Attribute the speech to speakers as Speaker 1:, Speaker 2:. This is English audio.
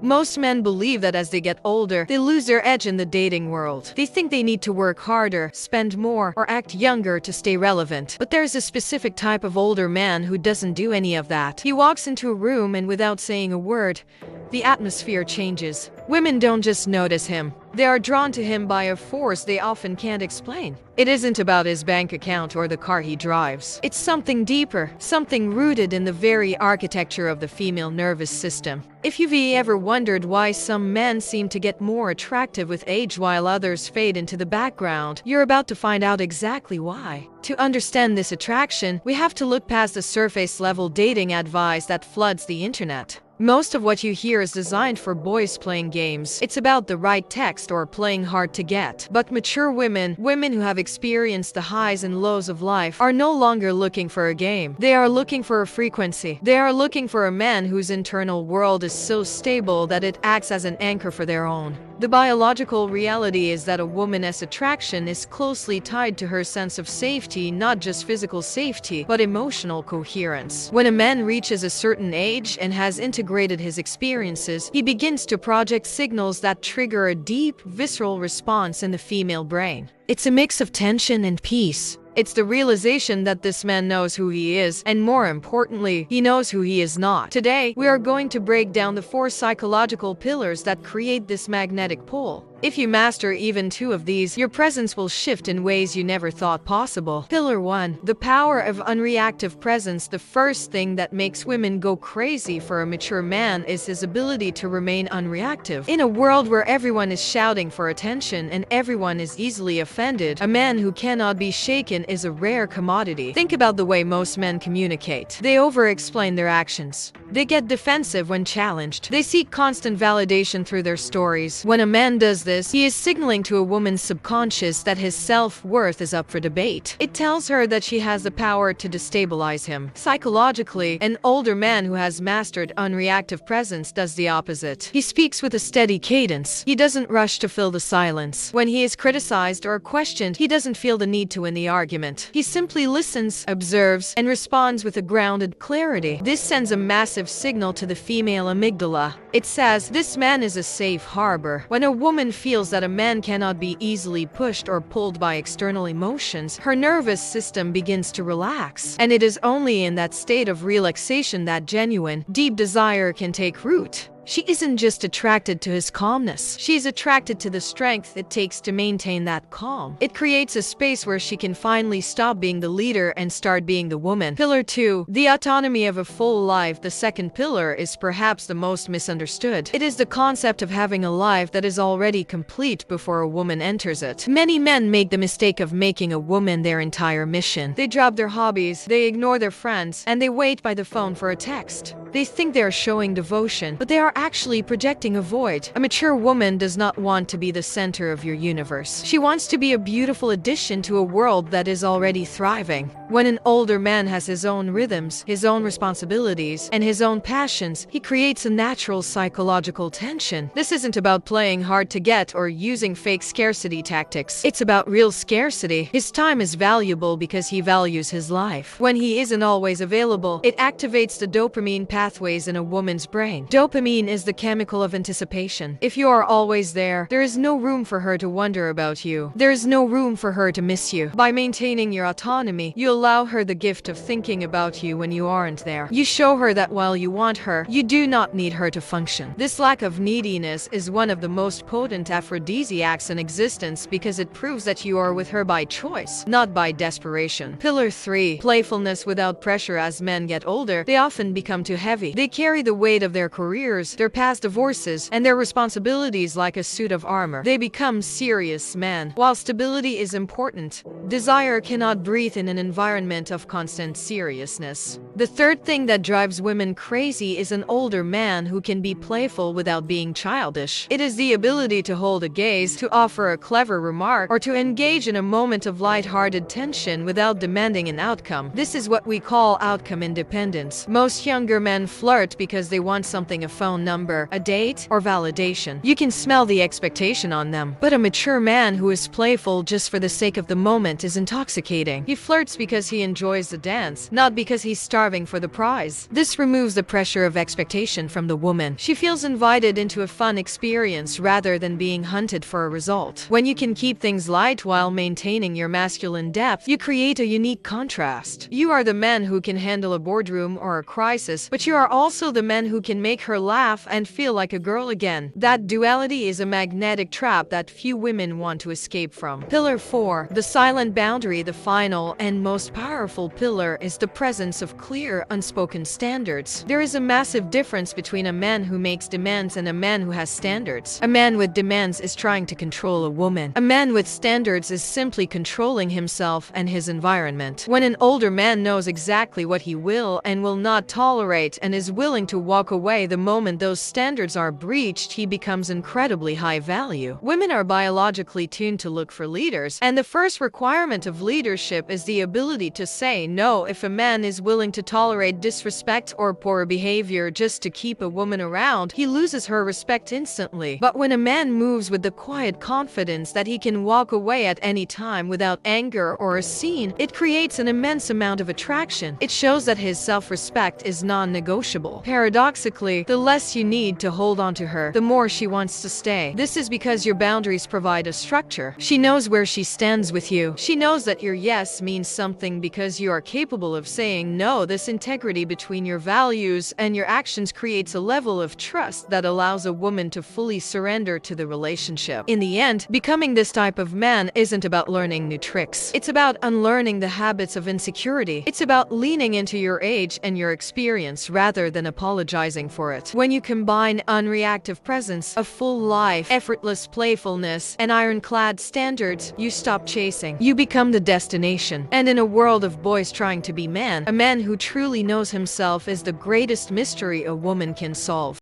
Speaker 1: Most men believe that as they get older, they lose their edge in the dating world. They think they need to work harder, spend more, or act younger to stay relevant. But there's a specific type of older man who doesn't do any of that. He walks into a room and without saying a word, the atmosphere changes. Women don't just notice him. They are drawn to him by a force they often can't explain. It isn't about his bank account or the car he drives. It's something deeper, something rooted in the very architecture of the female nervous system. If you've ever wondered why some men seem to get more attractive with age while others fade into the background, you're about to find out exactly why. To understand this attraction, we have to look past the surface-level dating advice that floods the internet. Most of what you hear is designed for boys playing games. It's about the right text or playing hard to get. But mature women who have experienced the highs and lows of life, are no longer looking for a game. They are looking for a frequency. They are looking for a man whose internal world is so stable that it acts as an anchor for their own. The biological reality is that a woman's attraction is closely tied to her sense of safety, not just physical safety, but emotional coherence. When a man reaches a certain age and has integrated his experiences, he begins to project signals that trigger a deep, visceral response in the female brain. It's a mix of tension and peace. It's the realization that this man knows who he is, and more importantly, he knows who he is not. Today, we are going to break down the 4 psychological pillars that create this magnetic pull. If you master even 2 of these, your presence will shift in ways you never thought possible. Pillar 1. The power of unreactive presence. The first thing that makes women go crazy for a mature man is his ability to remain unreactive. In a world where everyone is shouting for attention and everyone is easily offended, a man who cannot be shaken is a rare commodity. Think about the way most men communicate. They over-explain their actions. They get defensive when challenged. They seek constant validation through their stories. When a man does this, he is signaling to a woman's subconscious that his self-worth is up for debate. It tells her that she has the power to destabilize him. Psychologically, an older man who has mastered unreactive presence does the opposite. He speaks with a steady cadence. He doesn't rush to fill the silence. When he is criticized or questioned, he doesn't feel the need to win the argument. He simply listens, observes, and responds with a grounded clarity. This sends a massive signal to the female amygdala. It says, this man is a safe harbor. When a woman feels that a man cannot be easily pushed or pulled by external emotions, her nervous system begins to relax. And it is only in that state of relaxation that genuine, deep desire can take root. She isn't just attracted to his calmness. She's attracted to the strength it takes to maintain that calm. It creates a space where she can finally stop being the leader and start being the woman. Pillar 2. The autonomy of a full life. The second pillar is perhaps the most misunderstood. It is the concept of having a life that is already complete before a woman enters it. Many men make the mistake of making a woman their entire mission. They drop their hobbies, they ignore their friends, and they wait by the phone for a text. They think they are showing devotion, but they are actually projecting a void. A mature woman does not want to be the center of your universe. She wants to be a beautiful addition to a world that is already thriving. When an older man has his own rhythms, his own responsibilities, and his own passions, he creates a natural psychological tension. This isn't about playing hard to get or using fake scarcity tactics. It's about real scarcity. His time is valuable because he values his life. When he isn't always available, it activates the dopamine pathways in a woman's brain. Dopamine is the chemical of anticipation. If you are always there, there is no room for her to wonder about you. There is no room for her to miss you. By maintaining your autonomy, you allow her the gift of thinking about you when you aren't there. You show her that while you want her, you do not need her to function. This lack of neediness is one of the most potent aphrodisiacs in existence because it proves that you are with her by choice, not by desperation. Pillar 3. Playfulness without pressure. As men get older, they often become too heavy. They carry the weight of their careers, their past divorces, and their responsibilities like a suit of armor. They become serious men. While stability is important, desire cannot breathe in an environment of constant seriousness. The third thing that drives women crazy is an older man who can be playful without being childish. It is the ability to hold a gaze, to offer a clever remark, or to engage in a moment of light-hearted tension without demanding an outcome. This is what we call outcome independence. Most younger men flirt because they want something: a phone number, a date, or validation. You can smell the expectation on them. But a mature man who is playful just for the sake of the moment is intoxicating. He flirts because he enjoys the dance, not because he's starting starving for the prize. This removes the pressure of expectation from the woman. She feels invited into a fun experience rather than being hunted for a result. When you can keep things light while maintaining your masculine depth, you create a unique contrast. You are the man who can handle a boardroom or a crisis, but you are also the man who can make her laugh and feel like a girl again. That duality is a magnetic trap that few women want to escape from. Pillar 4. The silent boundary. The final and most powerful pillar is the presence of clear, unspoken standards. There is a massive difference between a man who makes demands and a man who has standards. A man with demands is trying to control a woman. A man with standards is simply controlling himself and his environment. When an older man knows exactly what he will and will not tolerate and is willing to walk away the moment those standards are breached, he becomes incredibly high value. Women are biologically tuned to look for leaders, and the first requirement of leadership is the ability to say no. If a man is willing to tolerate disrespect or poor behavior just to keep a woman around, he loses her respect instantly. But when a man moves with the quiet confidence that he can walk away at any time without anger or a scene, it creates an immense amount of attraction. It shows that his self-respect is non-negotiable. Paradoxically, the less you need to hold on to her, the more she wants to stay. This is because your boundaries provide a structure. She knows where she stands with you. She knows that your yes means something because you are capable of saying no. This integrity between your values and your actions creates a level of trust that allows a woman to fully surrender to the relationship. In the end, becoming this type of man isn't about learning new tricks. It's about unlearning the habits of insecurity. It's about leaning into your age and your experience rather than apologizing for it. When you combine unreactive presence, a full life, effortless playfulness, and ironclad standards, you stop chasing. You become the destination. And in a world of boys trying to be man, a man who truly knows himself is the greatest mystery a woman can solve.